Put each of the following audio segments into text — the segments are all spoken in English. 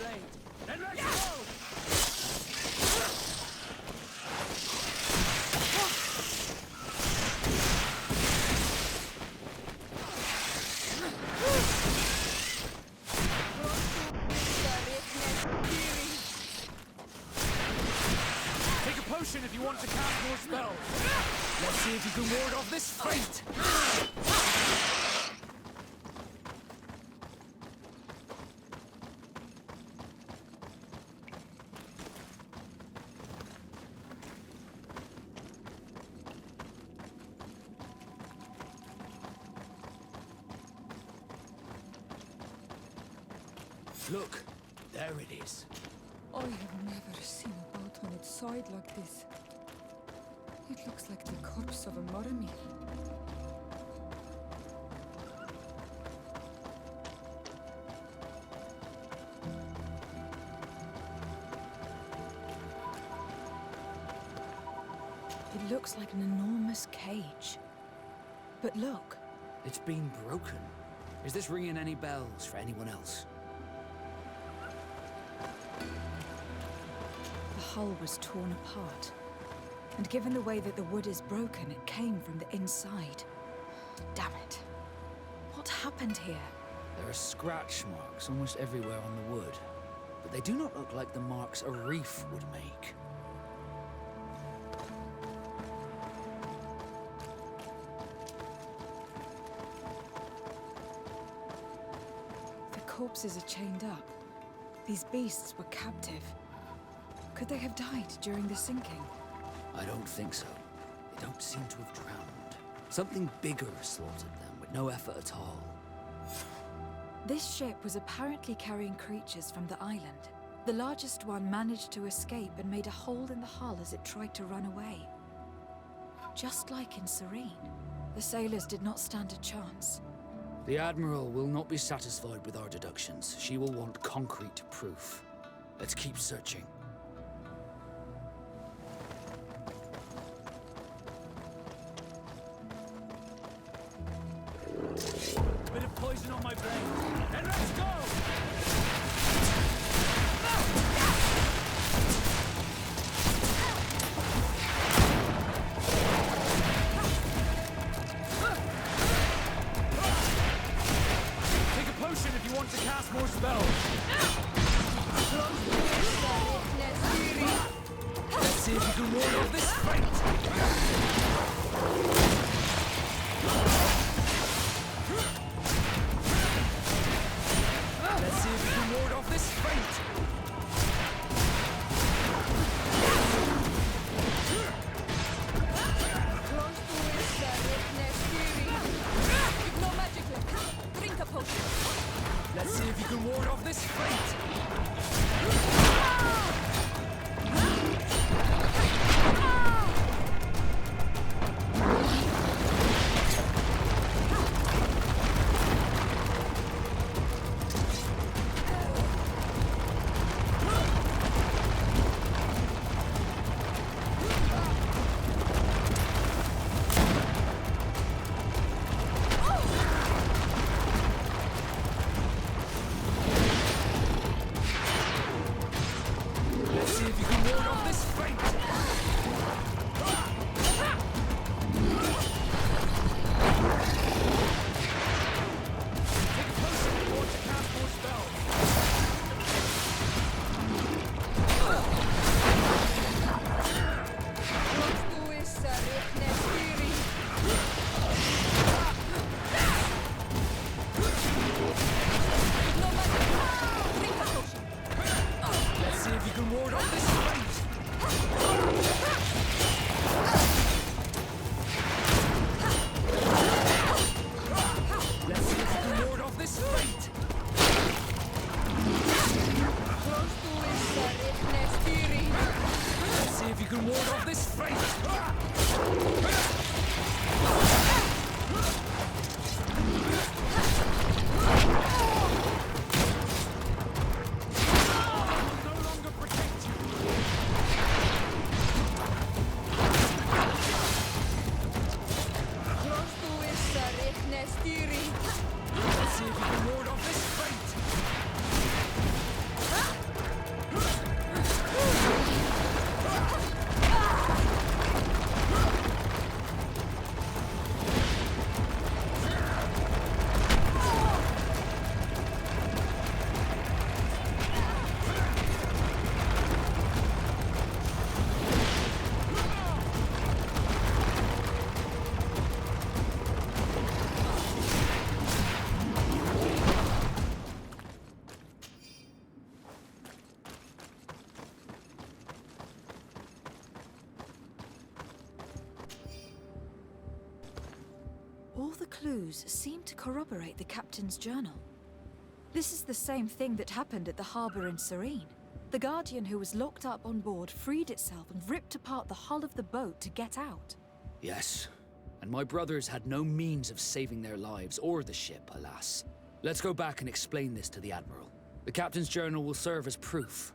blade. Then let's go! Take a potion if you want to cast more spells. Let's see if you can ward off this fate. Look, there it is. I have never seen a boat on its side like this. It looks like the corpse of a Morami. It looks like an enormous cage. But look. It's been broken. Is this ringing any bells for anyone else? The hull was torn apart. And given the way that the wood is broken, it came from the inside. Damn it. What happened here? There are scratch marks almost everywhere on the wood, but they do not look like the marks a reef would make. The corpses are chained up. These beasts were captive. Could they have died during the sinking? I don't think so. They don't seem to have drowned. Something bigger slaughtered them with no effort at all. This ship was apparently carrying creatures from the island. The largest one managed to escape and made a hole in the hull as it tried to run away. Just like in Serene, the sailors did not stand a chance. The Admiral will not be satisfied with our deductions. She will want concrete proof. Let's keep searching. Bit of poison on my blade. Then let's go! Take a potion if you want to cast more spells. Let's see if you can ward off this fight. Let's see if you can ward off this fate! No magic left. Drink a potion. Let's see if you can ward off this fate! Let's see if you can ward off this fate! Take a potion if you want to cast more spells. Let's see if you can ward off this fate! Let's see if you can ward off this fate! Let's see if you can ward off this fate! No longer protect you! Let's see if you can ward off this fate! All the clues seem to corroborate the captain's journal. This is the same thing that happened at the harbor in Serene. The Guardian who was locked up on board freed itself and ripped apart the hull of the boat to get out. Yes, and my brothers had no means of saving their lives or the ship, alas. Let's go back and explain this to the Admiral. The captain's journal will serve as proof.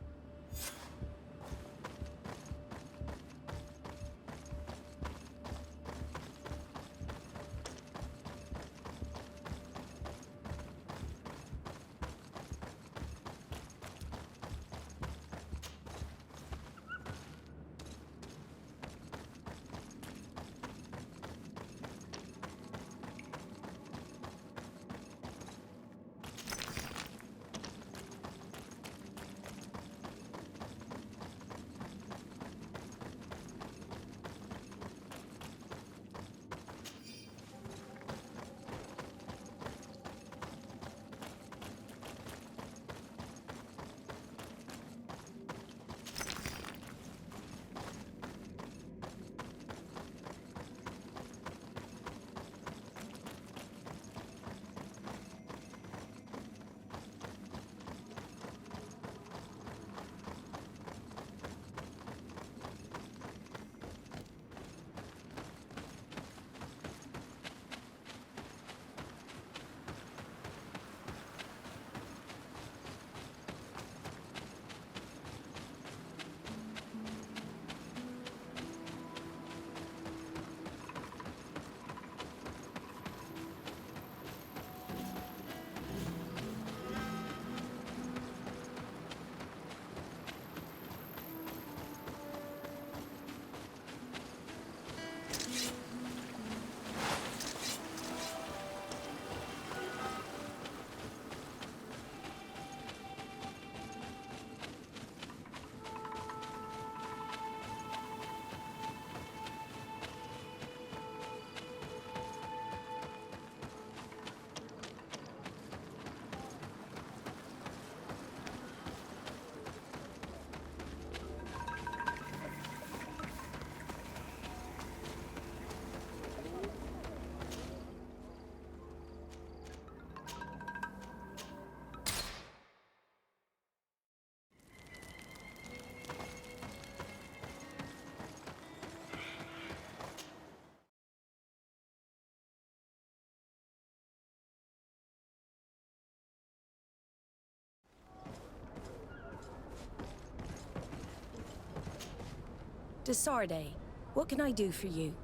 To Sardet, what can I do for you?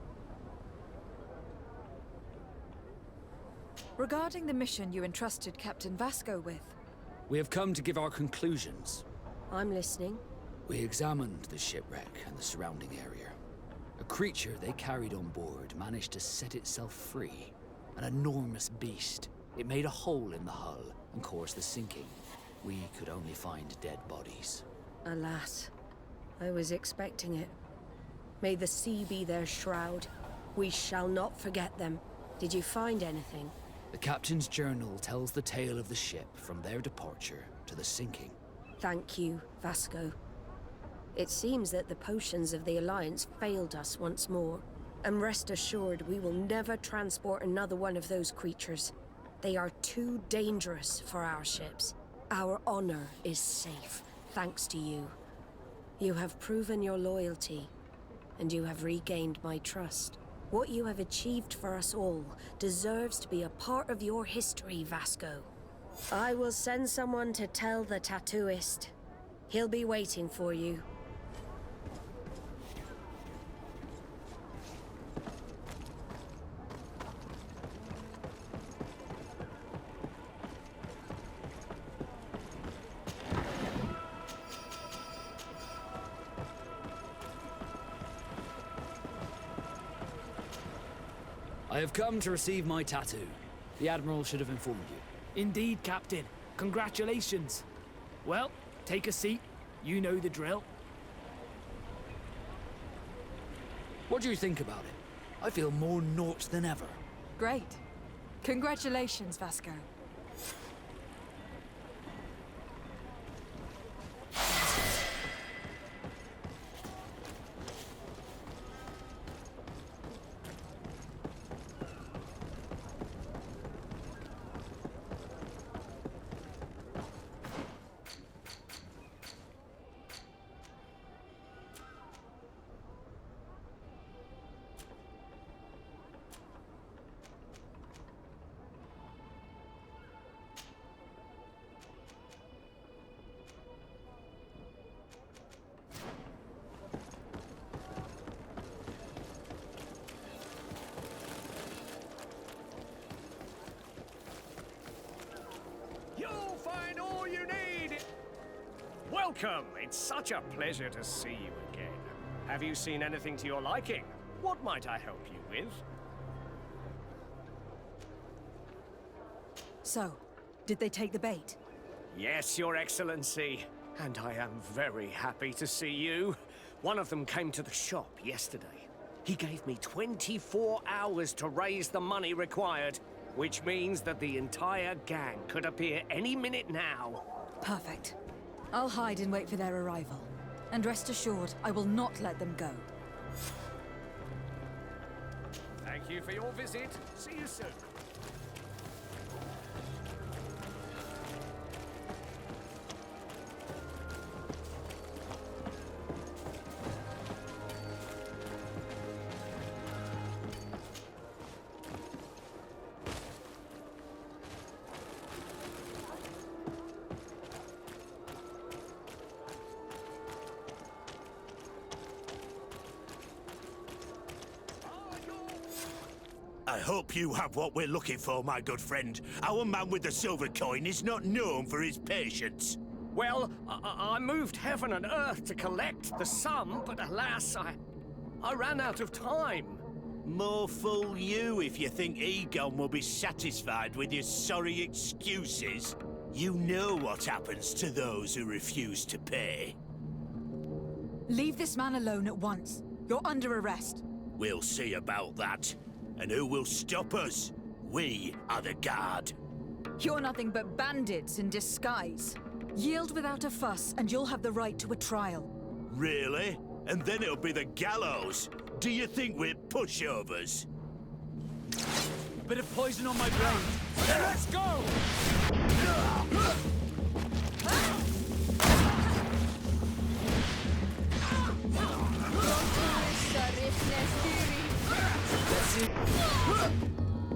Regarding the mission you entrusted Captain Vasco with, We have come to give our conclusions. I'm listening. We examined the shipwreck and the surrounding area. A creature they carried on board managed to set itself free. An enormous beast. It made a hole in the hull and caused the sinking. We could only find dead bodies. Alas, I was expecting it. May the sea be their shroud. We shall not forget them. Did you find anything? The captain's journal tells the tale of the ship from their departure to the sinking. Thank you, Vasco. It seems that the potions of the Alliance failed us once more. And rest assured, we will never transport another one of those creatures. They are too dangerous for our ships. Our honor is safe, thanks to you. You have proven your loyalty, and you have regained my trust. What you have achieved for us all deserves to be a part of your history, Vasco. I will send someone to tell the tattooist. He'll be waiting for you. I have come to receive my tattoo. The Admiral should have informed you. Indeed, Captain. Congratulations. Well, take a seat. You know the drill. What do you think about it? I feel more naught than ever. great. Congratulations, Vasco. Welcome! It's such a pleasure to see you again. Have you seen anything to your liking? What might I help you with? So, did they take the bait? Yes, Your Excellency. And I am very happy to see you. One of them came to the shop yesterday. He gave me 24 hours to raise the money required, which means that the entire gang could appear any minute now. Perfect. I'll hide and wait for their arrival. And rest assured, I will not let them go. Thank you for your visit. See you soon. I hope you have what we're looking for, my good friend. Our man with the silver coin is not known for his patience. Well, I moved heaven and earth to collect the sum, but alas, I ran out of time. More fool you if you think Egon will be satisfied with your sorry excuses. You know what happens to those who refuse to pay. Leave this man alone at once. You're under arrest. We'll see about that. And who will stop us? We are the guard. You're nothing but bandits in disguise. Yield without a fuss, and you'll have the right to a trial. Really? And then it'll be the gallows. Do you think we're pushovers? Bit of poison on my brain. Let's go!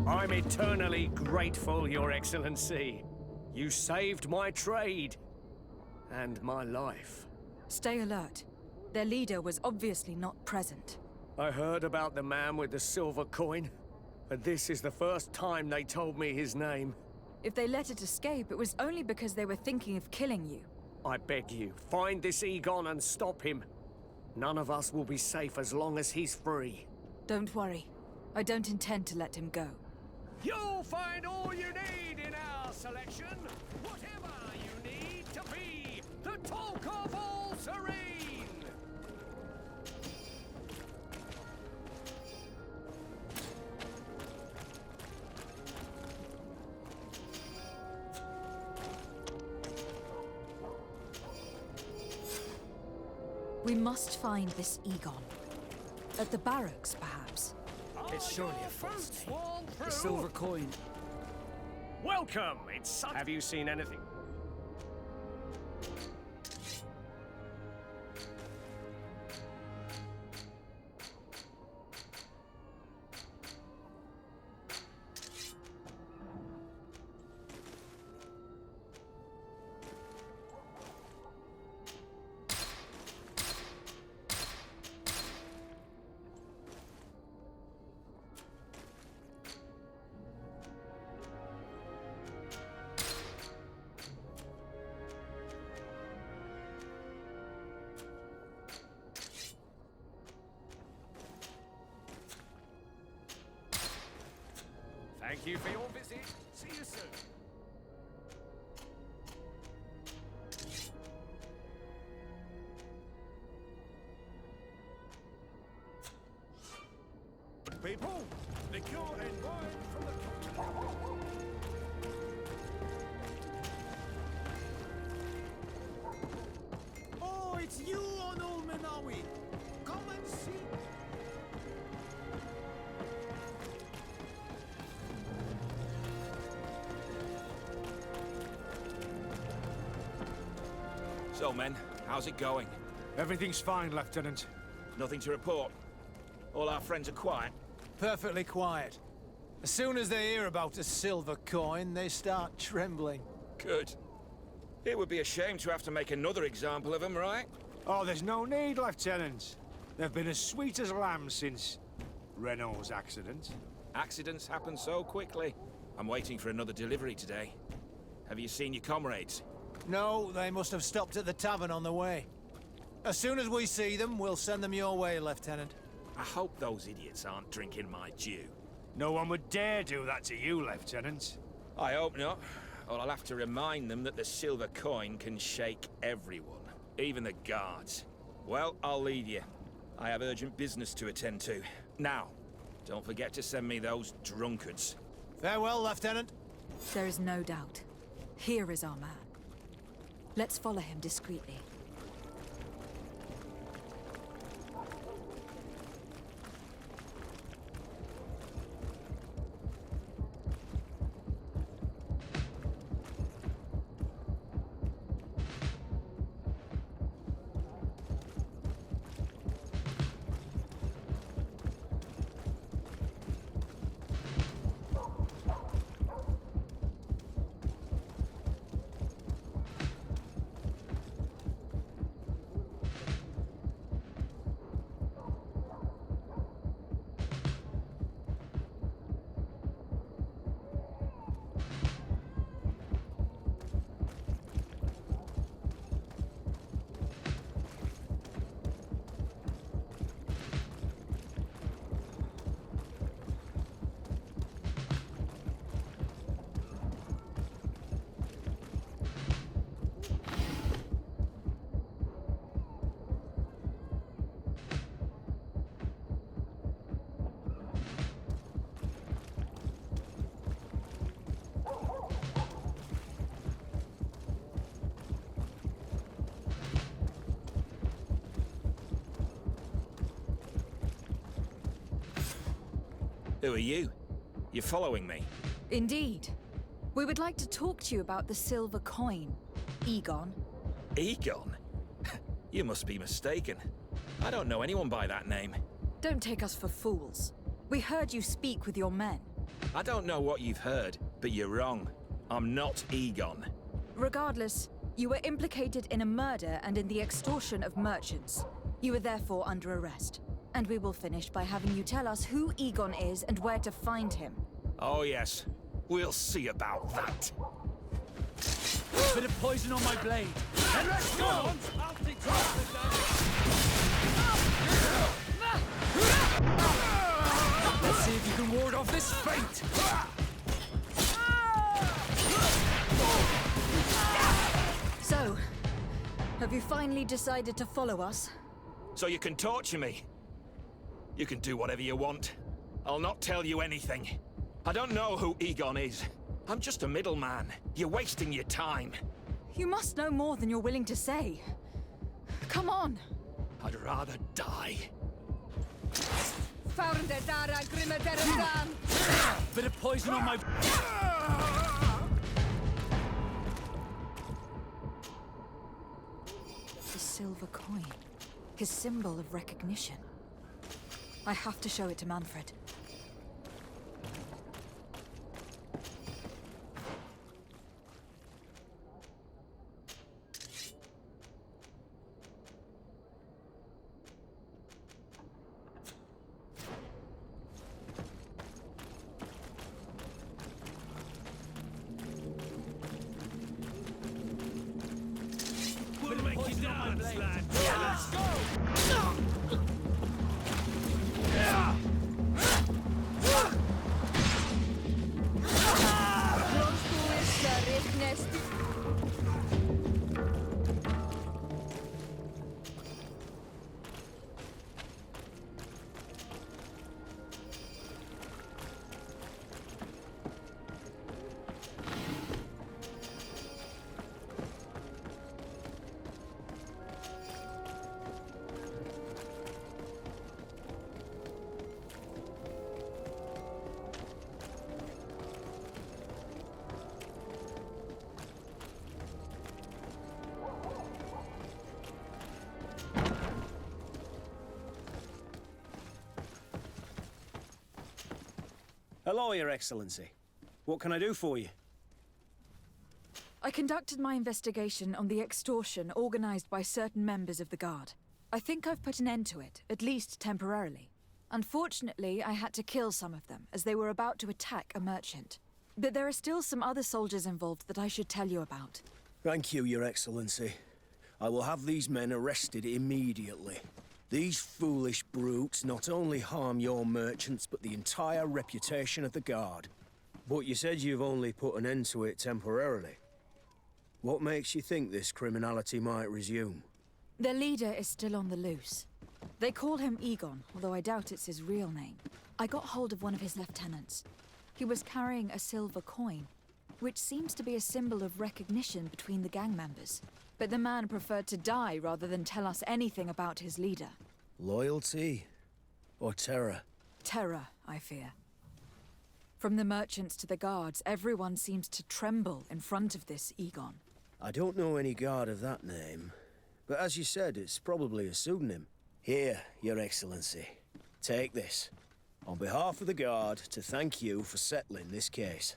I'm eternally grateful, Your Excellency. You saved my trade. And my life. Stay alert. Their leader was obviously not present. I heard about the man with the silver coin, but this is the first time they told me his name. If they let it escape, it was only because they were thinking of killing you. I beg you, find this Egon and stop him. None of us will be safe as long as he's free. Don't worry. I don't intend to let him go. You'll find all you need in our selection. Whatever you need to be the talk of all Serene. We must find this Egon. At the barracks, perhaps. It's surely a false name. The silver coin. Welcome. It's such. Have you seen anything? Thank you for your visit. See you soon. People, liquor and wine from the continent. Oh, it's you, Onul Menawi. Come and see. So, men, how's it going? Everything's fine, Lieutenant. Nothing to report? All our friends are quiet? Perfectly quiet. As soon as they hear about a silver coin, they start trembling. Good. It would be a shame to have to make another example of them, right? Oh, there's no need, Lieutenant. They've been as sweet as lambs since Renault's accident. Accidents happen so quickly. I'm waiting for another delivery today. Have you seen your comrades? No, they must have stopped at the tavern on the way. As soon as we see them, we'll send them your way, Lieutenant. I hope those idiots aren't drinking my dew. No one would dare do that to you, Lieutenant. I hope not. Or I'll have to remind them that the silver coin can shake everyone, even the guards. Well, I'll leave you. I have urgent business to attend to. Now, don't forget to send me those drunkards. Farewell, Lieutenant. There is no doubt. Here is our man. Let's follow him discreetly. Who are you? You're following me? Indeed. We would like to talk to you about the silver coin, Egon. Egon? You must be mistaken. I don't know anyone by that name. Don't take us for fools. We heard you speak with your men. I don't know what you've heard, but you're wrong. I'm not Egon. Regardless, you were implicated in a murder and in the extortion of merchants. You are therefore under arrest. And we will finish by having you tell us who Egon is and where to find him. Oh yes, we'll see about that. Bit of poison on my blade. And let's go! Let's see if you can ward off this fate! So, have you finally decided to follow us? So you can torture me. You can do whatever you want. I'll not tell you anything. I don't know who Egon is. I'm just a middleman. You're wasting your time. You must know more than you're willing to say. Come on! I'd rather die. Bit of poison on my... The silver coin. His symbol of recognition. I have to show it to Manfred. We'll make you dance, lad! Let's go! Hello, Your Excellency. What can I do for you? I conducted my investigation on the extortion organized by certain members of the Guard. I think I've put an end to it, at least temporarily. Unfortunately, I had to kill some of them, as they were about to attack a merchant. But there are still some other soldiers involved that I should tell you about. Thank you, Your Excellency. I will have these men arrested immediately. These foolish brutes not only harm your merchants, but the entire reputation of the Guard. But you said you've only put an end to it temporarily. What makes you think this criminality might resume? Their leader is still on the loose. They call him Egon, although I doubt it's his real name. I got hold of one of his lieutenants. He was carrying a silver coin, which seems to be a symbol of recognition between the gang members. But the man preferred to die rather than tell us anything about his leader. Loyalty? Or terror? Terror, I fear. From the merchants to the guards, everyone seems to tremble in front of this Egon. I don't know any guard of that name. But as you said, it's probably a pseudonym. Here, Your Excellency. Take this. On behalf of the Guard, to thank you for settling this case.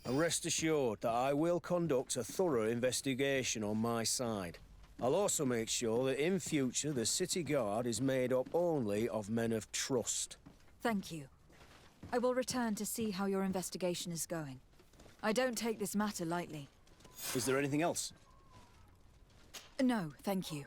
And rest assured that I will conduct a thorough investigation on my side. I'll also make sure that in future the City Guard is made up only of men of trust. Thank you. I will return to see how your investigation is going. I don't take this matter lightly. Is there anything else? No, thank you.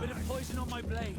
Bit of poison on my blade.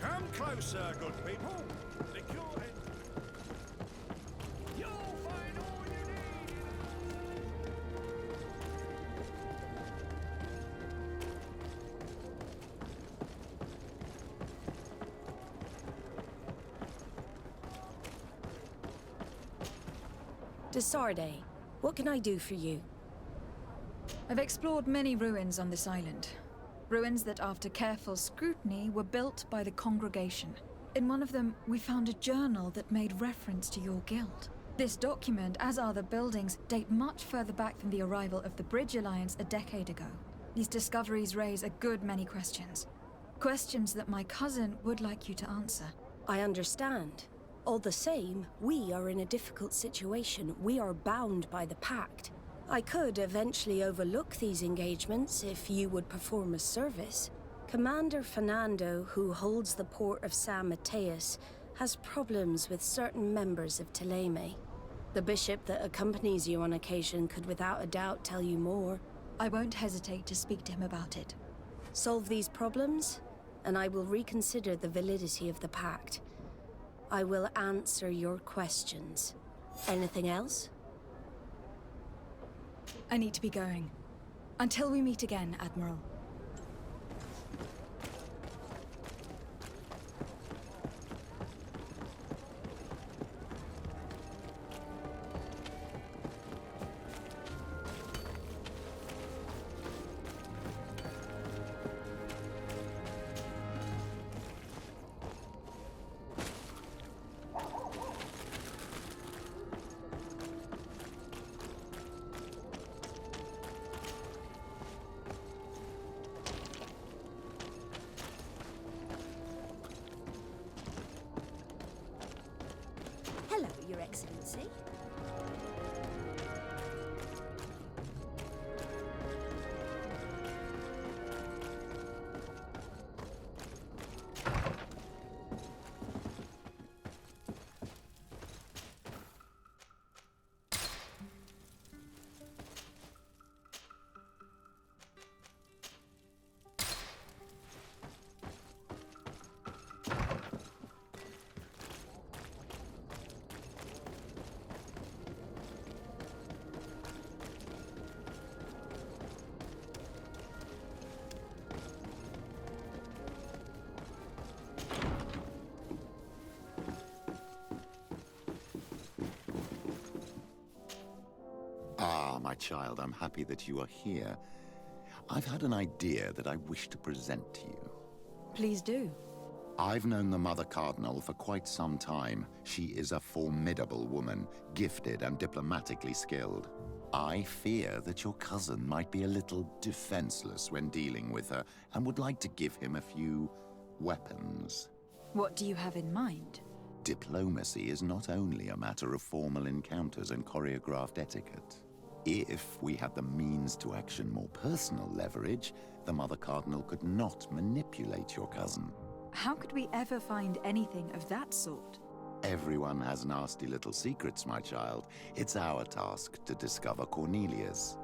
Come closer, good people. Secure it. You'll find all you need. To Sardet, what can I do for you? I've explored many ruins on this island. Ruins that, after careful scrutiny, were built by the congregation. In one of them, we found a journal that made reference to your guild. This document, as are the buildings, date much further back than the arrival of the Bridge Alliance a decade ago. These discoveries raise a good many questions. Questions that my cousin would like you to answer. I understand. All the same, we are in a difficult situation. We are bound by the Pact. I could eventually overlook these engagements if you would perform a service. Commander Fernando, who holds the port of San Mateus, has problems with certain members of Teleme. The bishop that accompanies you on occasion could without a doubt tell you more. I won't hesitate to speak to him about it. Solve these problems, and I will reconsider the validity of the Pact. I will answer your questions. Anything else? I need to be going. Until we meet again, Admiral. my child, I'm happy that you are here. I've had an idea that I wish to present to you. Please do. I've known the Mother Cardinal for quite some time. She is a formidable woman, gifted and diplomatically skilled. I fear that your cousin might be a little defenseless when dealing with her, and would like to give him a few weapons. What do you have in mind? Diplomacy is not only a matter of formal encounters and choreographed etiquette. If we had the means to action more personal leverage, the Mother Cardinal could not manipulate your cousin. How could we ever find anything of that sort? Everyone has nasty little secrets, my child. It's our task to discover Cornelia's.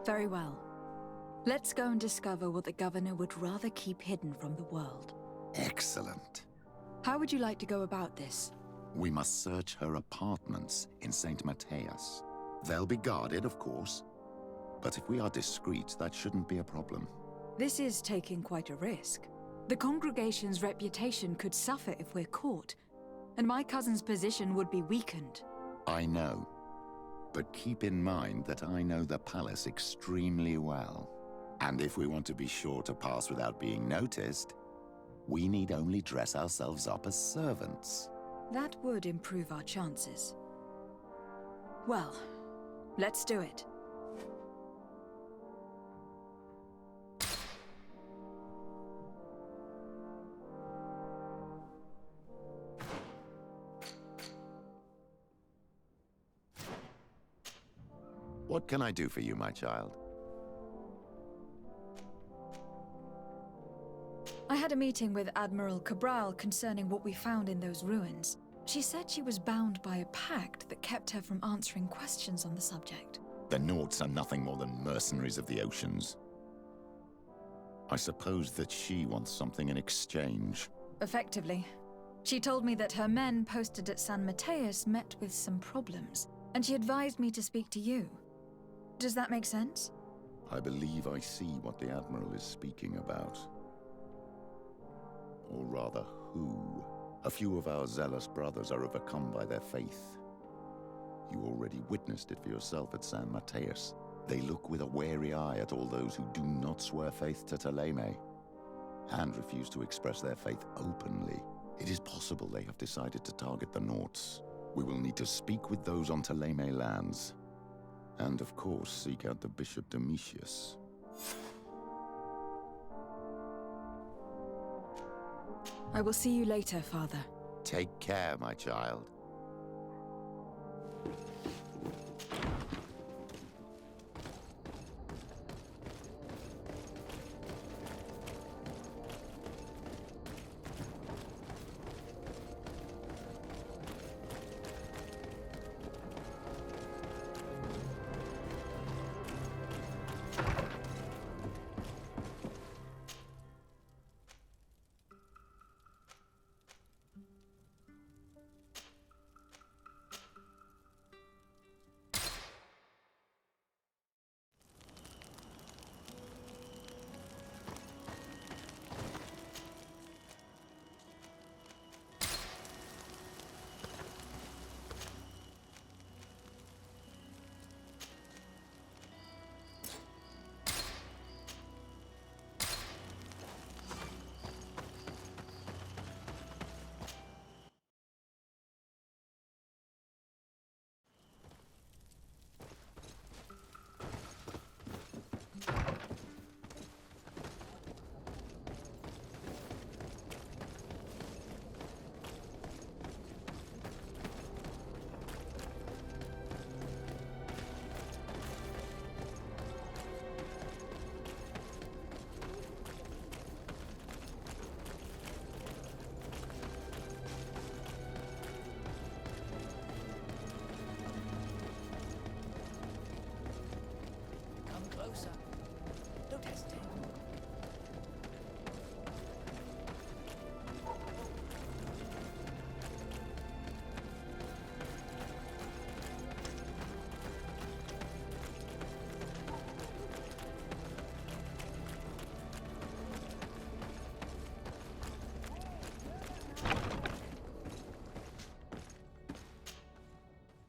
Very well. Let's go and discover what the governor would rather keep hidden from the world. Excellent. How would you like to go about this? We must search her apartments in St. Matthias. They'll be guarded, of course. But if we are discreet, that shouldn't be a problem. This is taking quite a risk. The congregation's reputation could suffer if we're caught, and my cousin's position would be weakened. I know. But keep in mind that I know the palace extremely well. And if we want to be sure to pass without being noticed, we need only dress ourselves up as servants. That would improve our chances. Well, let's do it. What can I do for you, my child? I had a meeting with Admiral Cabral concerning what we found in those ruins. She said she was bound by a pact that kept her from answering questions on the subject. The Nauts are nothing more than mercenaries of the oceans. I suppose that she wants something in exchange. Effectively. She told me that her men posted at San Mateus met with some problems, and she advised me to speak to you. Does that make sense? I believe I see what the Admiral is speaking about. Or rather, who. A few of our zealous brothers are overcome by their faith. You already witnessed it for yourself at San Mateus. They look with a wary eye at all those who do not swear faith to Thélème, and refuse to express their faith openly. It is possible they have decided to target the Nauts. We will need to speak with those on Thélème lands. And of course, seek out the Bishop Domitius. I will see you later, Father. Take care, my child.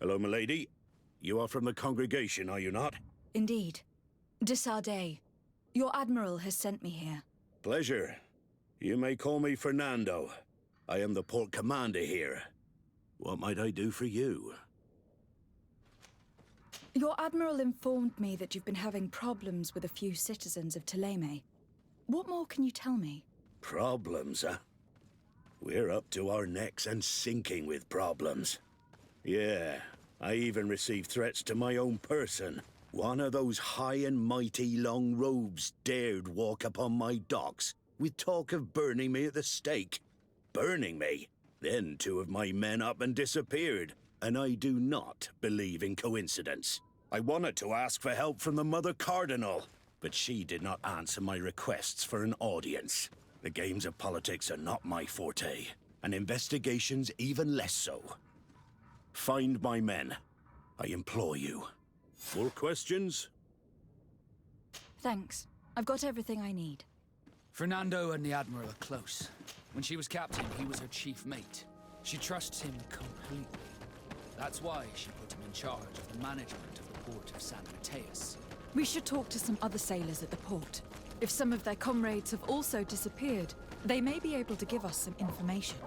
Hello, milady. You are from the congregation, are you not? Indeed. De Sardet, your admiral has sent me here. Pleasure. You may call me Fernando. I am the port commander here. What might I do for you? Your admiral informed me that you've been having problems with a few citizens of Thélème. What more can you tell me? Problems, huh? We're up to our necks and sinking with problems. Yeah, I even received threats to my own person. One of those high and mighty long robes dared walk upon my docks with talk of burning me at the stake. Burning me? Then 2 of my men up and disappeared, and I do not believe in coincidence. I wanted to ask for help from the Mother Cardinal, but she did not answer my requests for an audience. The games of politics are not my forte, and investigations even less so. Find my men. I implore you. More questions? Thanks. I've got everything I need. Fernando and the Admiral are close. When she was captain, he was her chief mate. She trusts him completely. That's why she put him in charge of the management of the port of San Mateus. We should talk to some other sailors at the port. If some of their comrades have also disappeared, they may be able to give us some information.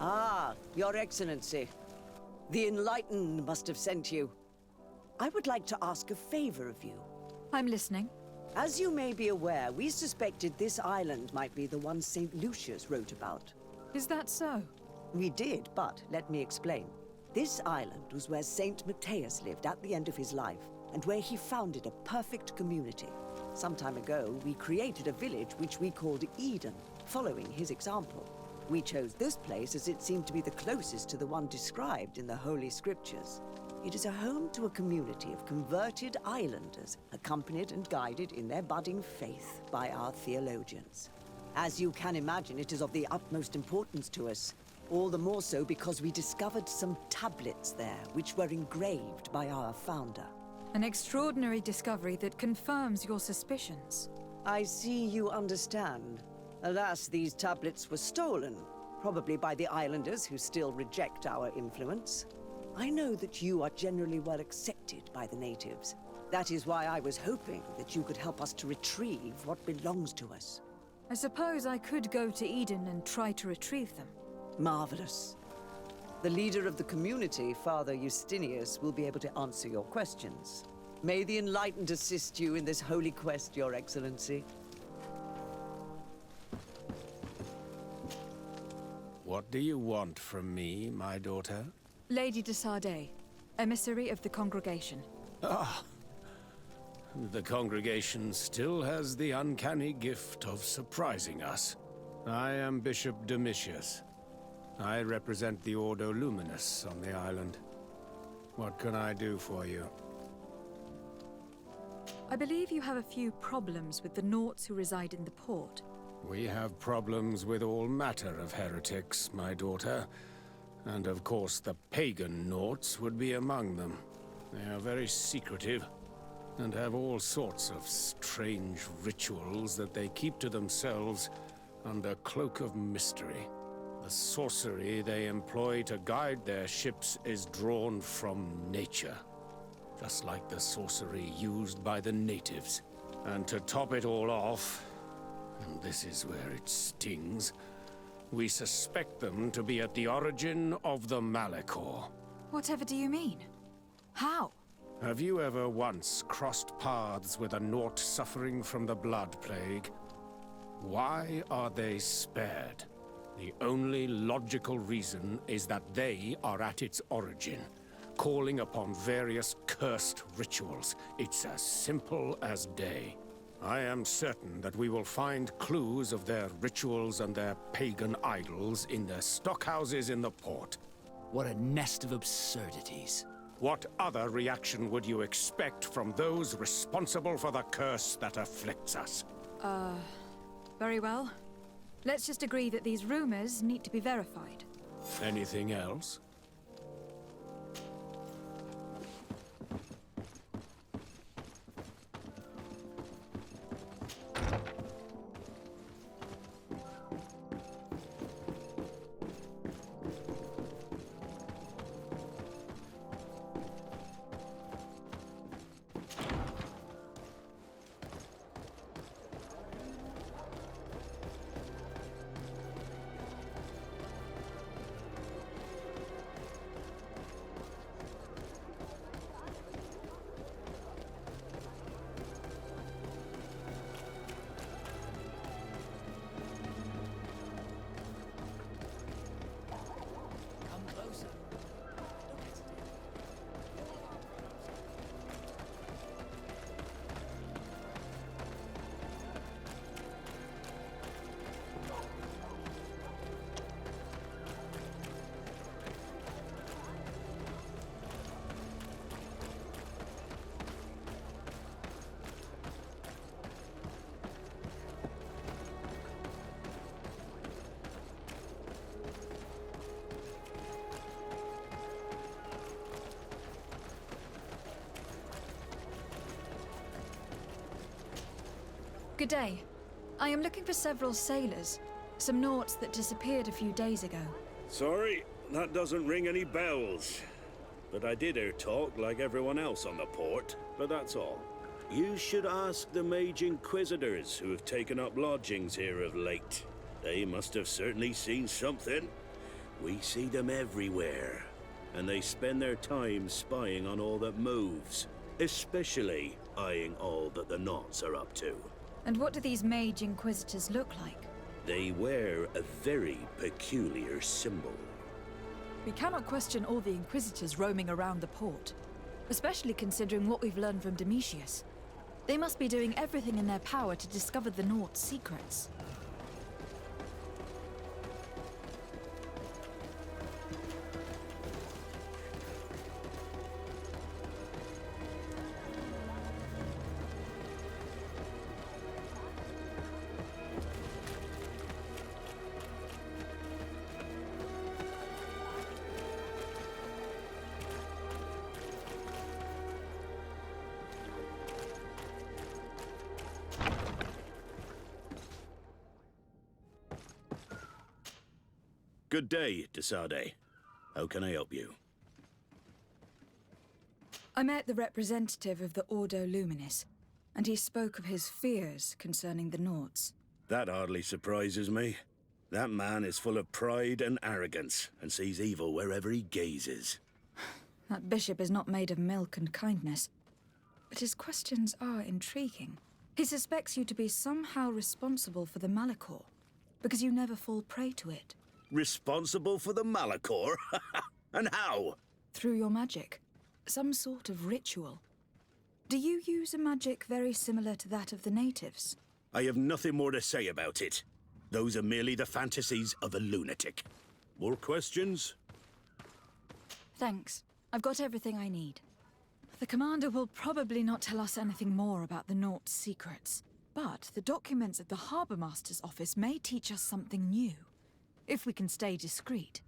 Ah, Your Excellency. The Enlightened must have sent you. I would like to ask a favor of you. I'm listening. As you may be aware, we suspected this island might be the one St. Lucius wrote about. Is that so? We did, but let me explain. This island was where St. Mateus lived at the end of his life, and where he founded a perfect community. Some time ago, we created a village which we called Eden, following his example. We chose this place as it seemed to be the closest to the one described in the Holy Scriptures. It is a home to a community of converted islanders, accompanied and guided in their budding faith by our theologians. As you can imagine, it is of the utmost importance to us, all the more so because we discovered some tablets there, which were engraved by our founder. An extraordinary discovery that confirms your suspicions. I see you understand. Alas, these tablets were stolen, probably by the islanders who still reject our influence. I know that you are generally well accepted by the natives. That is why I was hoping that you could help us to retrieve what belongs to us. I suppose I could go to Eden and try to retrieve them. Marvelous. The leader of the community, Father Justinius, will be able to answer your questions. May the Enlightened assist you in this holy quest, Your Excellency. What do you want from me, my daughter? Lady de Sardet, emissary of the congregation. Ah, the congregation still has the uncanny gift of surprising us. I am Bishop Domitius. I represent the Ordo Luminous on the island. What can I do for you? I believe you have a few problems with the Nauts who reside in the port. We have problems with all matter of heretics, my daughter. And of course the pagan Nauts would be among them. They are very secretive, and have all sorts of strange rituals that they keep to themselves under cloak of mystery. The sorcery they employ to guide their ships is drawn from nature, just like the sorcery used by the natives. And to top it all off, and this is where it stings, We suspect them to be at the origin of the Malachor. Whatever do you mean? How? Have you ever once crossed paths with a Nort suffering from the Blood Plague? Why are they spared? The only logical reason is that they are at its origin, calling upon various cursed rituals. It's as simple as day. I am certain that we will find clues of their rituals and their pagan idols in their stockhouses in the port. What a nest of absurdities. What other reaction would you expect from those responsible for the curse that afflicts us? Very well. Let's just agree that these rumors need to be verified. Anything else? Good day. I am looking for several sailors. Some Norts that disappeared a few days ago. Sorry, that doesn't ring any bells. But I did hear talk like everyone else on the port, but that's all. You should ask the Mage Inquisitors who have taken up lodgings here of late. They must have certainly seen something. We see them everywhere, and they spend their time spying on all that moves, especially eyeing all that the Knots are up to. And what do these Mage Inquisitors look like? They wear a very peculiar symbol. We cannot question all the Inquisitors roaming around the port, especially considering what we've learned from Domitius. They must be doing everything in their power to discover the Nort's secrets. Good day, Sardet. How can I help you? I met the representative of the Ordo Luminis, and he spoke of his fears concerning the Norts. That hardly surprises me. That man is full of pride and arrogance, and sees evil wherever he gazes. That bishop is not made of milk and kindness, but his questions are intriguing. He suspects you to be somehow responsible for the Malachor, because you never fall prey to it. Responsible for the Malachor? And how? Through your magic. Some sort of ritual. Do you use a magic very similar to that of the natives? I have nothing more to say about it. Those are merely the fantasies of a lunatic. More questions? Thanks. I've got everything I need. The commander will probably not tell us anything more about the Nort's secrets, but the documents at the Harbour Master's office may teach us something new. If we can stay discreet.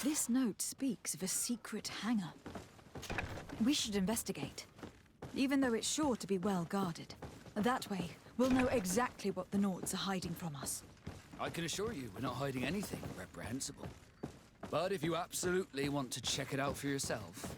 This note speaks of a secret hangar. We should investigate, even though it's sure to be well guarded. That way, we'll know exactly what the Nords are hiding from us. I can assure you we're not hiding anything reprehensible. But if you absolutely want to check it out for yourself...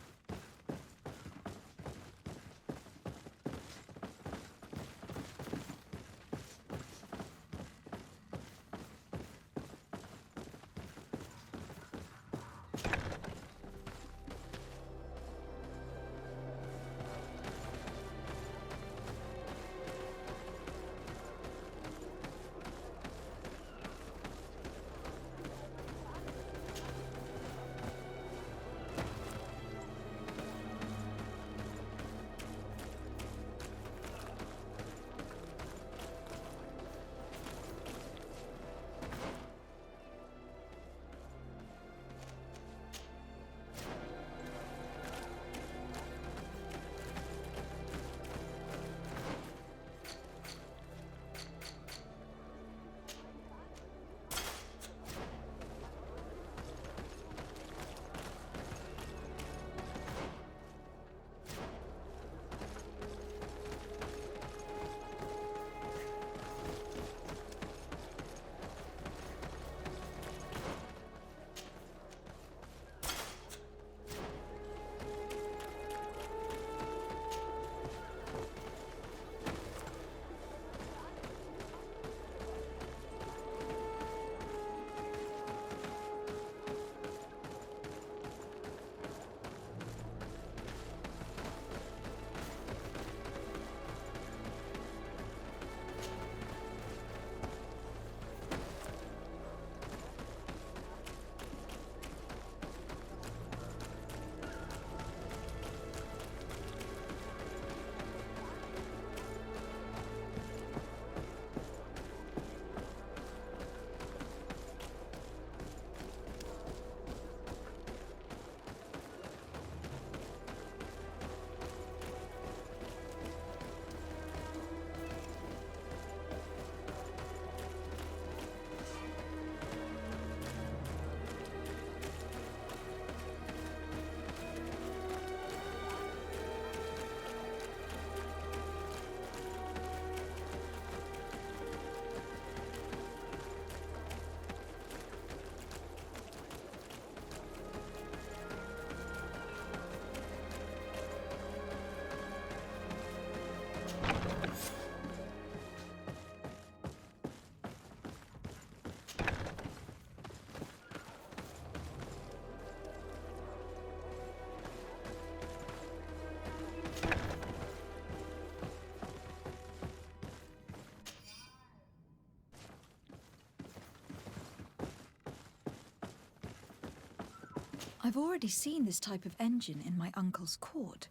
I've already seen this type of engine in my uncle's court.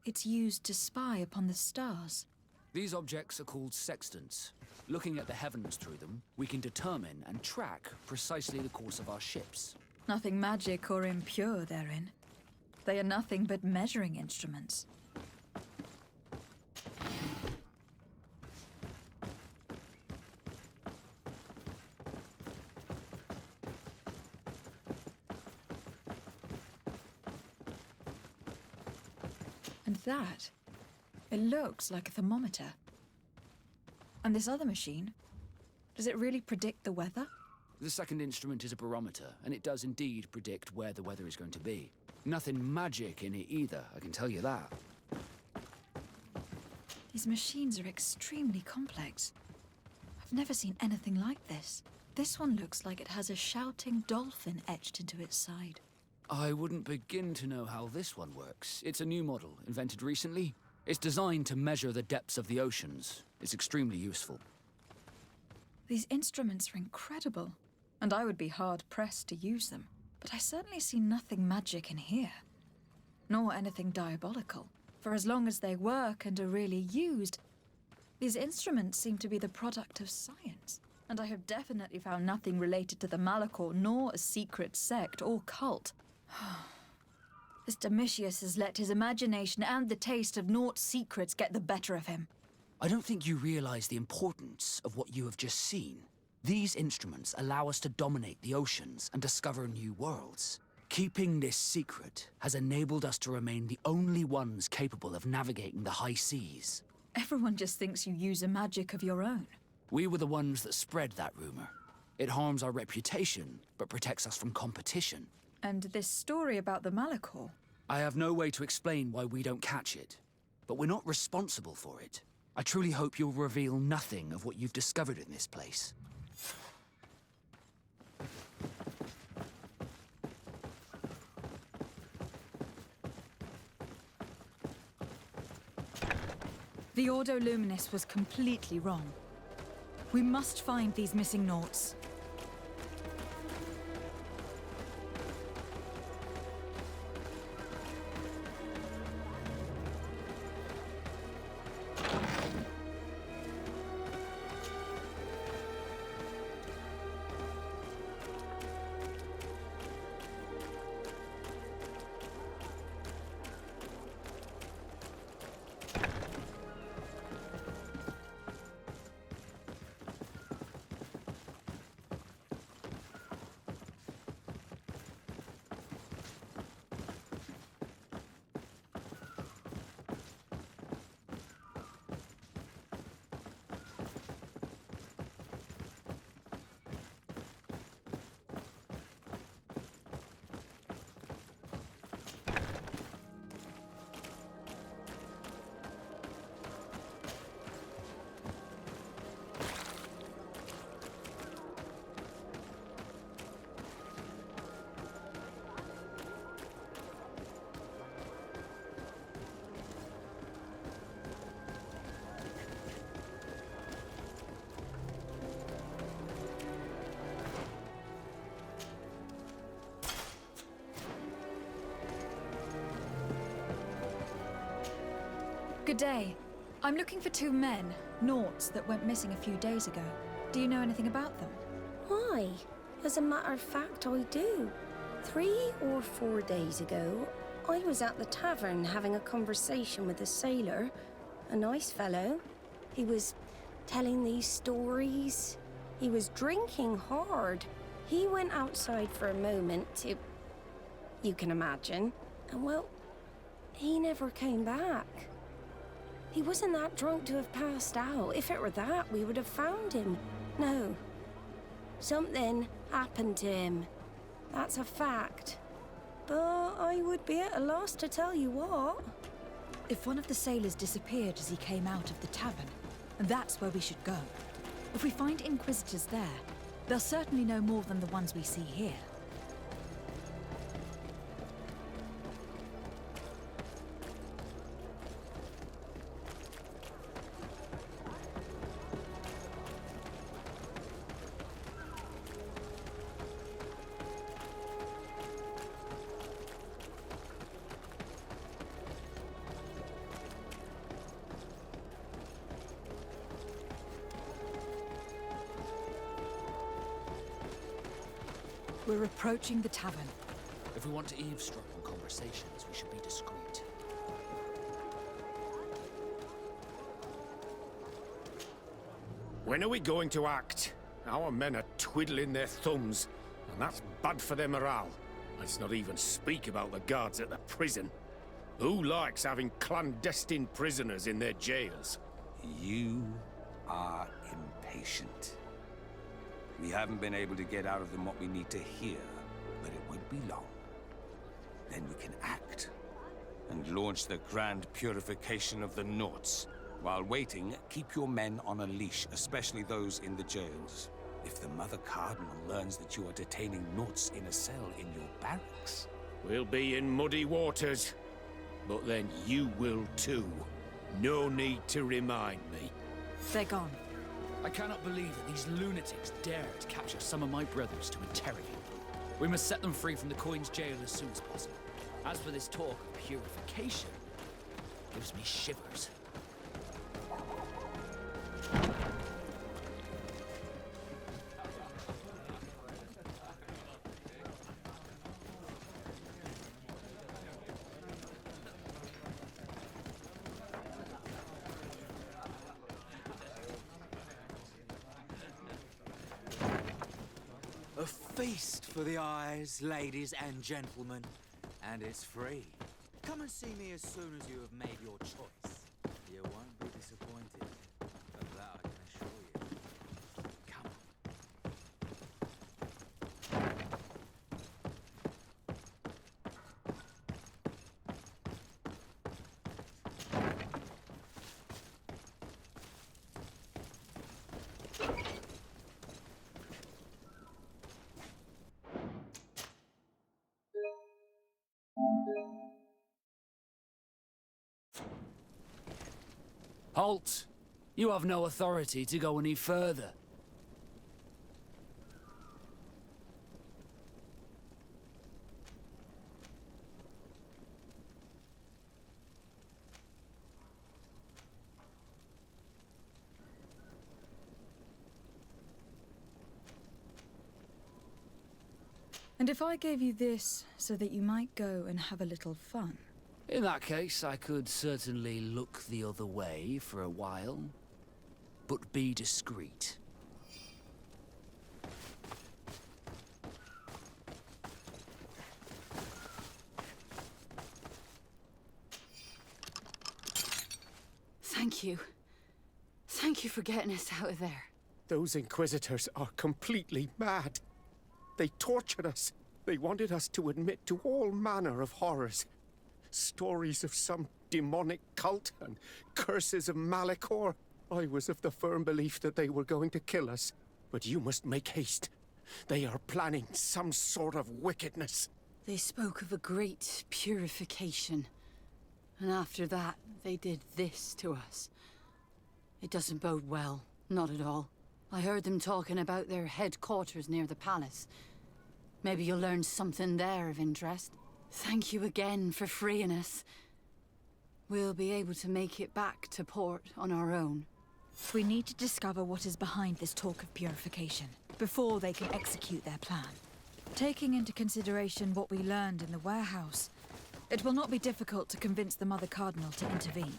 It's used to spy upon the stars. These objects are called sextants. Looking at the heavens through them, we can determine and track precisely the course of our ships. Nothing magic or impure therein. They are nothing but measuring instruments. And that, it looks like a thermometer. And this other machine, does it really predict the weather? The second instrument is a barometer, and it does indeed predict where the weather is going to be. Nothing magic in it either, I can tell you that. These machines are extremely complex. I've never seen anything like this. This one looks like it has a shouting dolphin etched into its side. I wouldn't begin to know how this one works. It's a new model, invented recently. It's designed to measure the depths of the oceans. It's extremely useful. These instruments are incredible, and I would be hard-pressed to use them. But I certainly see nothing magic in here, nor anything diabolical. For as long as they work and are really used, these instruments seem to be the product of science. And I have definitely found nothing related to the Malachor, nor a secret sect or cult. This Domitius has let his imagination and the taste of Naught's secrets get the better of him. I don't think you realize the importance of what you have just seen. These instruments allow us to dominate the oceans and discover new worlds. Keeping this secret has enabled us to remain the only ones capable of navigating the high seas. Everyone just thinks you use a magic of your own. We were the ones that spread that rumor. It harms our reputation, but protects us from competition. And this story about the Malachor? I have no way to explain why we don't catch it, but we're not responsible for it. I truly hope you'll reveal nothing of what you've discovered in this place. The Ordo Luminis was completely wrong. We must find these missing Nauts. Good day. I'm looking for 2 men, Nauts, that went missing a few days ago. Do you know anything about them? Why? As a matter of fact, I do. 3 or 4 days ago, I was at the tavern having a conversation with a sailor. A nice fellow. He was telling these stories. He was drinking hard. He went outside for a moment to... you can imagine. And well, he never came back. He wasn't that drunk to have passed out. If it were that, we would have found him. No. Something happened to him. That's a fact. But I would be at a loss to tell you what. If one of the sailors disappeared as he came out of the tavern, that's where we should go. If we find Inquisitors there, they'll certainly know more than the ones we see here. We're approaching the tavern. If we want to eavesdrop on conversations, we should be discreet. When are we going to act? Our men are twiddling their thumbs, and that's bad for their morale. Let's not even speak about the guards at the prison. Who likes having clandestine prisoners in their jails? You are impatient. We haven't been able to get out of them what we need to hear, but it won't be long. Then we can act, and launch the grand purification of the Nauts. While waiting, keep your men on a leash, especially those in the jails. If the Mother Cardinal learns that you are detaining Nauts in a cell in your barracks... We'll be in muddy waters, but then you will too. No need to remind me. They're gone. I cannot believe that these lunatics dared to capture some of my brothers to interrogate them. We must set them free from the Coin's jail as soon as possible. As for this talk of purification, it gives me shivers. feast for the eyes, ladies and gentlemen, and it's free. Come and see me as soon as you have made your choice. You won't be disappointed. Of that I can assure you. Come on. Halt! You have no authority to go any further. And if I gave you this so that you might go and have a little fun? In that case, I could certainly look the other way for a while, but be discreet. Thank you. Thank you for getting us out of there. Those Inquisitors are completely mad. They tortured us. They wanted us to admit to all manner of horrors. Stories of some demonic cult and curses of Malachor. I was of the firm belief that they were going to kill us. But you must make haste. They are planning some sort of wickedness. They spoke of a great purification. And after that, they did this to us. It doesn't bode well. Not at all. I heard them talking about their headquarters near the palace. Maybe you'll learn something there of interest. Thank you again for freeing us. We'll be able to make it back to port on our own. We need to discover what is behind this talk of purification, before they can execute their plan. Taking into consideration what we learned in the warehouse, it will not be difficult to convince the Mother Cardinal to intervene.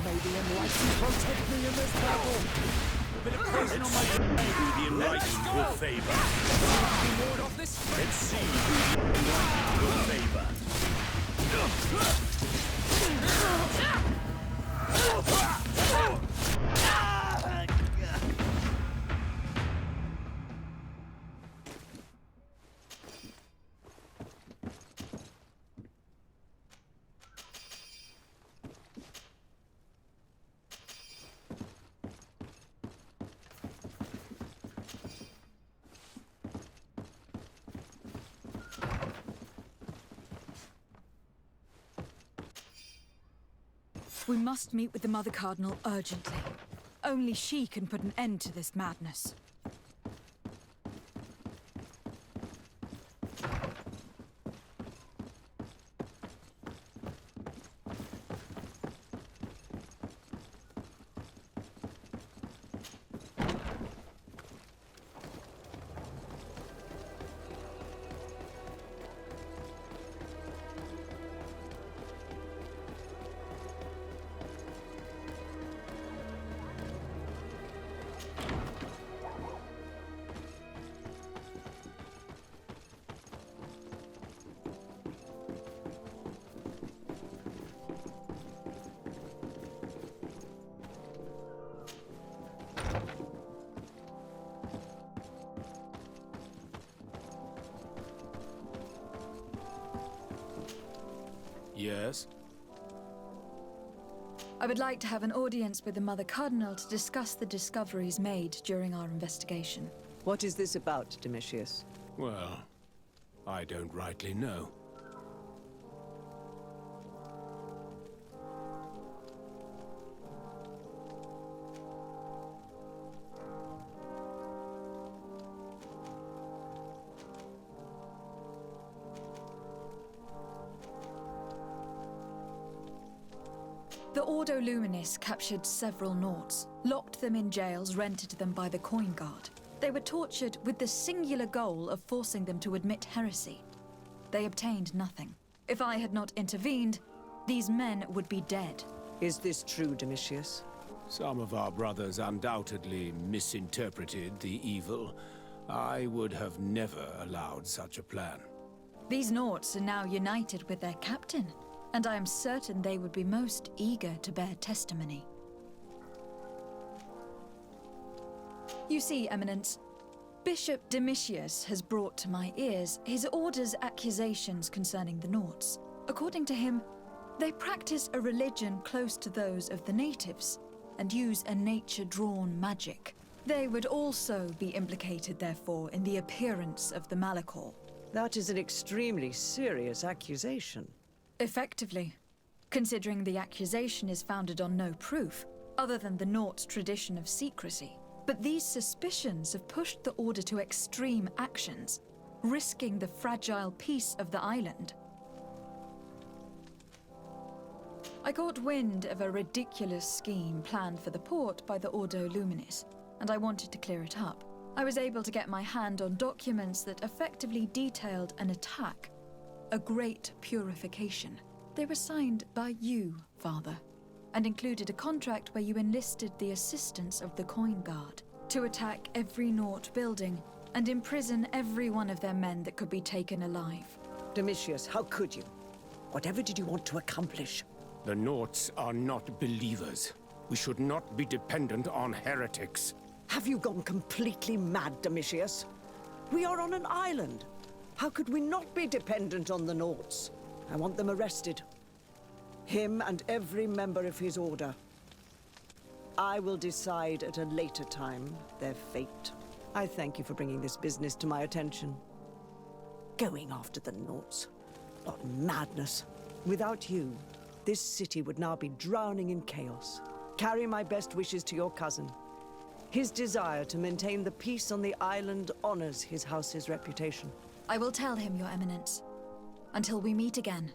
May the enlightened protect me in this battle! bit of poison on my Who the enlightened will favor. ward off this. Let's see who the enlightened will favor. We must meet with the Mother Cardinal urgently. Only she can put an end to this madness. Yes? I would like to have an audience with the Mother Cardinal to discuss the discoveries made during our investigation. What is this about, Domitius? Well, I don't rightly know. The Ordo Luminis captured several Nauts, locked them in jails rented to them by the Coin Guard. They were tortured with the singular goal of forcing them to admit heresy. They obtained nothing. If I had not intervened, these men would be dead. Is this true, Domitius? Some of our brothers undoubtedly misinterpreted the evil. I would have never allowed such a plan. These Nauts are now united with their captain, and I am certain they would be most eager to bear testimony. You see, Eminence, Bishop Domitius has brought to my ears his order's accusations concerning the Nauts. According to him, they practice a religion close to those of the natives, and use a nature-drawn magic. They would also be implicated, therefore, in the appearance of the Malachor. That is an extremely serious accusation. Effectively, considering the accusation is founded on no proof, other than the Nauts' tradition of secrecy. But these suspicions have pushed the Order to extreme actions, risking the fragile peace of the island. I got wind of a ridiculous scheme planned for the port by the Ordo Luminis, and I wanted to clear it up. I was able to get my hand on documents that effectively detailed an attack, a great purification. They were signed by you, Father, and included a contract where you enlisted the assistance of the Coin Guard to attack every Naut building and imprison every one of their men that could be taken alive. Domitius, how could you? Whatever did you want to accomplish? The Nauts are not believers. We should not be dependent on heretics. Have you gone completely mad, Domitius? We are on an island. How could we not be dependent on the Nauts? I want them arrested. Him and every member of his order. I will decide at a later time their fate. I thank you for bringing this business to my attention. Going after the Nauts. What madness. Without you, this city would now be drowning in chaos. Carry my best wishes to your cousin. His desire to maintain the peace on the island honors his house's reputation. I will tell him, Your Eminence. Until we meet again.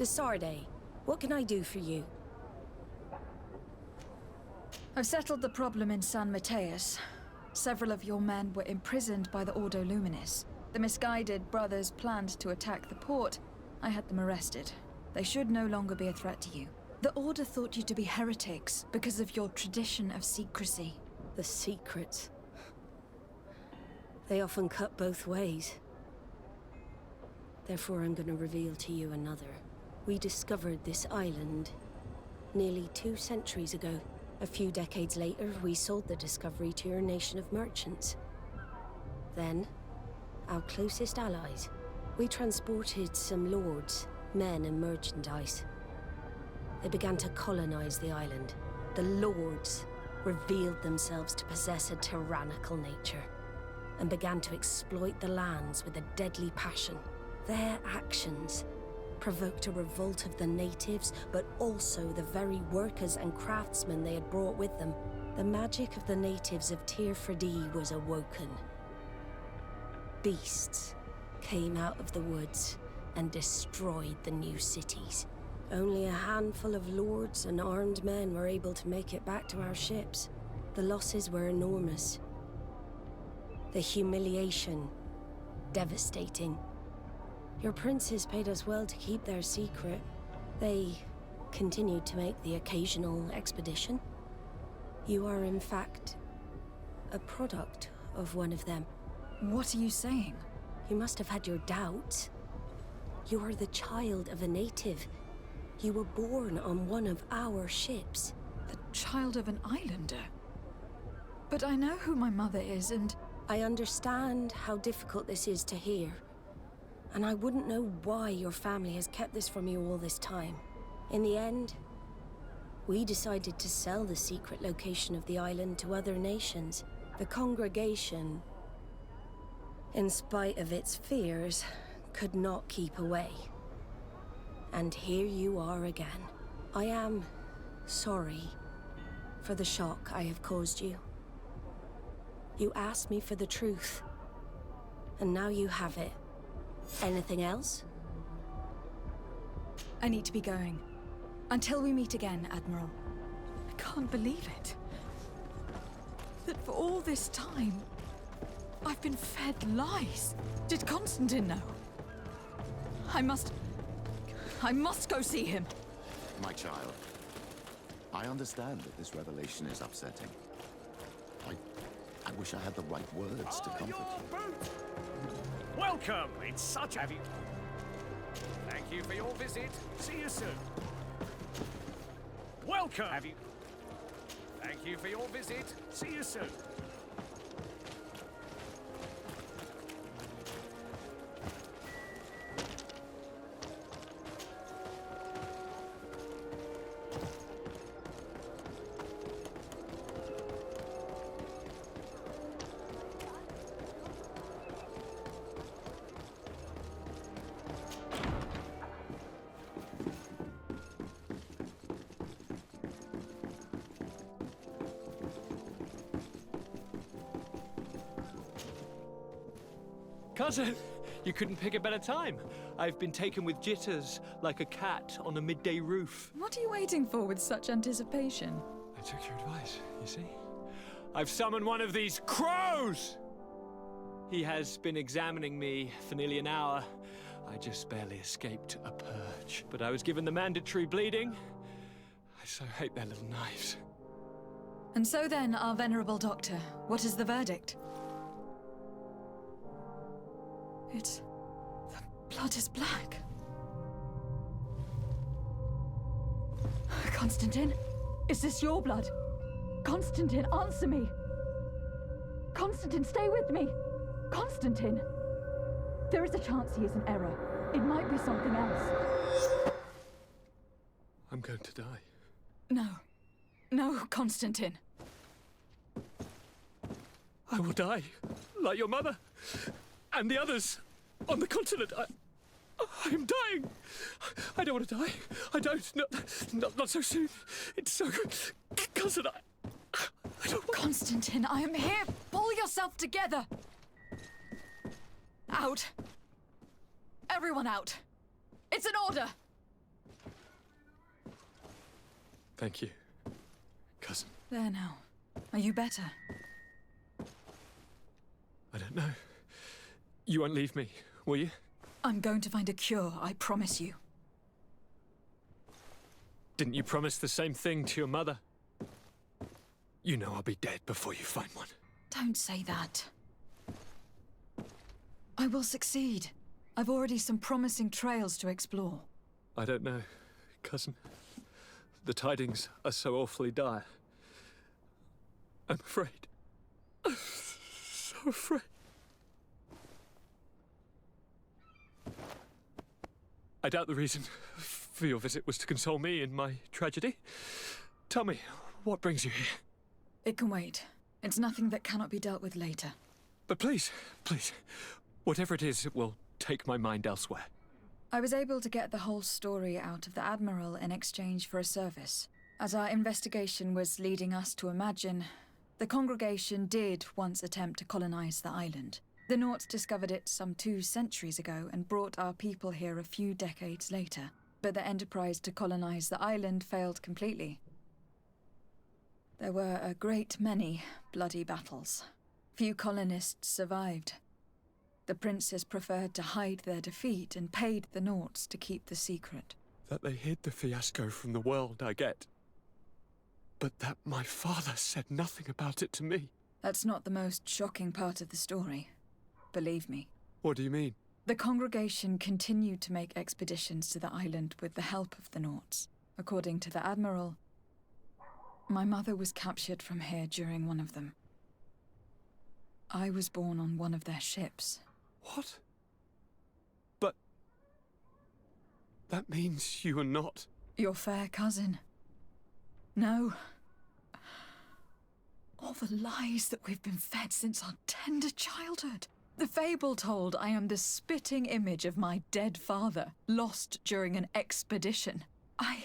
To Sardet. What can I do for you? I've settled the problem in San Mateus. Several of your men were imprisoned by the Ordo Luminis. The misguided brothers planned to attack the port. I had them arrested. They should no longer be a threat to you. The Order thought you to be heretics because of your tradition of secrecy. The secrets. They often cut both ways. Therefore, I'm going to reveal to you another. We discovered this island nearly 2 centuries ago. A few decades later, we sold the discovery to your nation of merchants. Then, our closest allies. We transported some lords, men and merchandise. They began to colonize the island. The lords revealed themselves to possess a tyrannical nature and began to exploit the lands with a deadly passion. Their actions provoked a revolt of the natives, but also the very workers and craftsmen they had brought with them. The magic of the natives of Tir Fredie was awoken. Beasts came out of the woods and destroyed the new cities. Only a handful of lords and armed men were able to make it back to our ships. The losses were enormous. The humiliation, devastating. Your princes paid us well to keep their secret. They continued to make the occasional expedition. You are, in fact, a product of one of them. What are you saying? You must have had your doubts. You are the child of a native. You were born on one of our ships. The child of an islander? But I know who my mother is, and... I understand how difficult this is to hear. And I wouldn't know why your family has kept this from you all this time. In the end, we decided to sell the secret location of the island to other nations. The congregation, in spite of its fears, could not keep away. And here you are again. I am sorry for the shock I have caused you. You asked me for the truth, and now you have it. Anything else? I need to be going. Until we meet again, Admiral. I can't believe it. That for all this time, I've been fed lies. Did Constantine know? I must go see him. My child, I understand that this revelation is upsetting. I wish I had the right words to comfort you. Welcome! It's such a... Thank you for your visit. See you soon. Welcome! Thank you for your visit. See you soon. Cousin, you couldn't pick a better time. I've been taken with jitters, like a cat on a midday roof. What are you waiting for with such anticipation? I took your advice, you see? I've summoned one of these crows! He has been examining me for nearly an hour. I just barely escaped a purge. But I was given the mandatory bleeding. I so hate their little knives. And so then, our venerable doctor, what is the verdict? The blood is black. Constantine, is this your blood? Constantine, answer me! Constantine, stay with me! Constantine! There is a chance he is in error. It might be something else. I'm going to die. No. No, Constantine. I will die, like your mother. And the others on the continent. I am dying. I don't want to die. I don't. Not so soon. It's so good. Cousin, I don't want... Constantine, I am here. Pull yourself together. Out. Everyone out. It's an order. Thank you, cousin. There now. Are you better? I don't know. You won't leave me, will you? I'm going to find a cure, I promise you. Didn't you promise the same thing to your mother? You know I'll be dead before you find one. Don't say that. I will succeed. I've already some promising trails to explore. I don't know, cousin. The tidings are so awfully dire. I'm afraid. I'm so afraid. I doubt the reason for your visit was to console me in my tragedy. Tell me, what brings you here? It can wait. It's nothing that cannot be dealt with later. But please, please, whatever it is, it will take my mind elsewhere. I was able to get the whole story out of the Admiral in exchange for a service. As our investigation was leading us to imagine, the congregation did once attempt to colonize the island. The Nauts discovered it some 2 centuries ago and brought our people here a few decades later. But the enterprise to colonize the island failed completely. There were a great many bloody battles. Few colonists survived. The princes preferred to hide their defeat and paid the Nauts to keep the secret. That they hid the fiasco from the world, I get. But that my father said nothing about it to me. That's not the most shocking part of the story. Believe me. What do you mean? The congregation continued to make expeditions to the island with the help of the Nauts. According to the Admiral, my mother was captured from here during one of them. I was born on one of their ships. What? But... that means you are not... your fair cousin. No. All the lies that we've been fed since our tender childhood. The fable told I am the spitting image of my dead father, lost during an expedition. I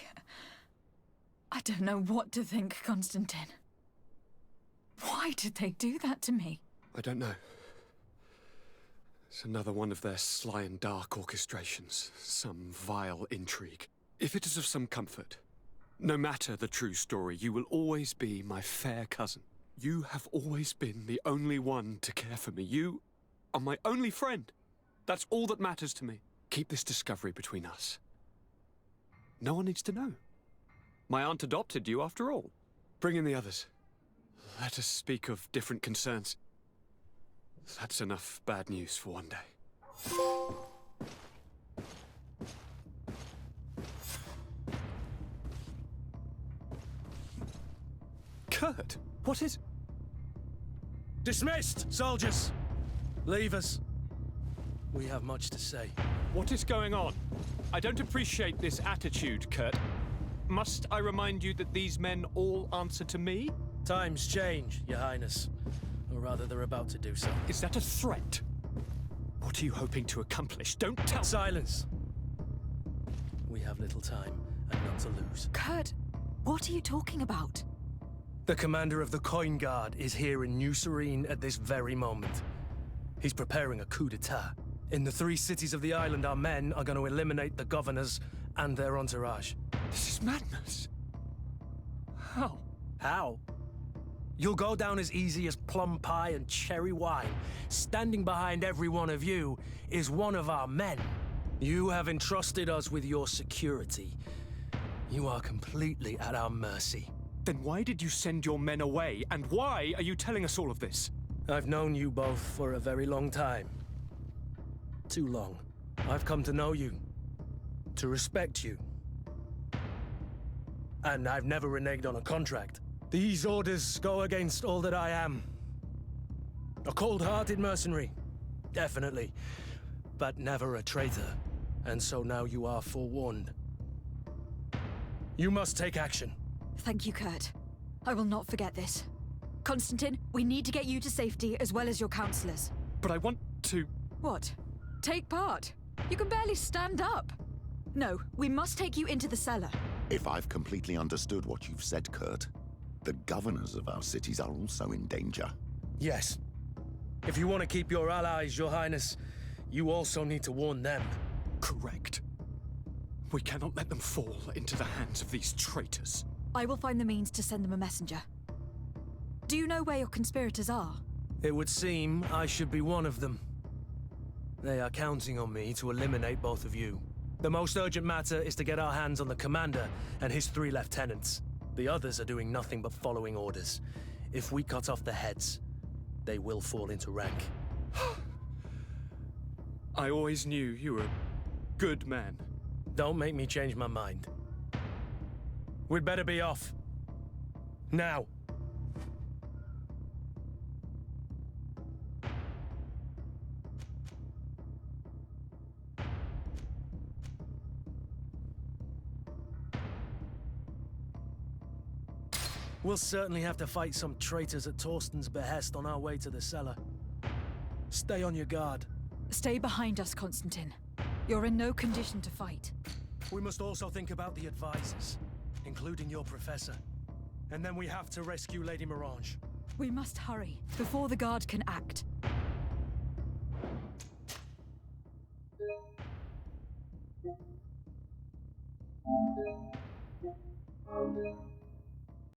don't know what to think, Constantine. Why did they do that to me? I don't know. It's another one of their sly and dark orchestrations. Some vile intrigue. If it is of some comfort, no matter the true story, you will always be my fair cousin. You have always been the only one to care for me. You are my only friend. That's all that matters to me. Keep this discovery between us. No one needs to know. My aunt adopted you after all. Bring in the others. Let us speak of different concerns. That's enough bad news for one day. Kurt, what is... Dismissed, soldiers! Leave us. We have much to say. What is going on? I don't appreciate this attitude, Kurt. Must I remind you that these men all answer to me? Times change, Your Highness. Or rather, they're about to do so. Is that a threat? What are you hoping to accomplish? Don't tell... Silence! We have little time, and none to lose. Kurt, what are you talking about? The commander of the Coin Guard is here in New Serene at this very moment. He's preparing a coup d'etat. In the 3 cities of the island, our men are going to eliminate the governors and their entourage. This is madness. How? How? You'll go down as easy as plum pie and cherry wine. Standing behind every one of you is one of our men. You have entrusted us with your security. You are completely at our mercy. Then why did you send your men away? And why are you telling us all of this? I've known you both for a very long time. Too long. I've come to know you. To respect you. And I've never reneged on a contract. These orders go against all that I am. A cold-hearted mercenary. Definitely. But never a traitor. And so now you are forewarned. You must take action. Thank you, Kurt. I will not forget this. Constantine, we need to get you to safety as well as your counselors. But I want to... What? Take part? You can barely stand up. No, we must take you into the cellar. If I've completely understood what you've said, Kurt, the governors of our cities are also in danger. Yes. If you want to keep your allies, Your Highness, you also need to warn them. Correct. We cannot let them fall into the hands of these traitors. I will find the means to send them a messenger. Do you know where your conspirators are? It would seem I should be one of them. They are counting on me to eliminate both of you. The most urgent matter is to get our hands on the commander and his 3 lieutenants. The others are doing nothing but following orders. If we cut off the heads, they will fall into rank. I always knew you were a good man. Don't make me change my mind. We'd better be off. Now. We'll certainly have to fight some traitors at Torsten's behest on our way to the cellar. Stay on your guard. Stay behind us, Constantine. You're in no condition to fight. We must also think about the advisors, including your professor. And then we have to rescue Lady Mirange. We must hurry, before the guard can act.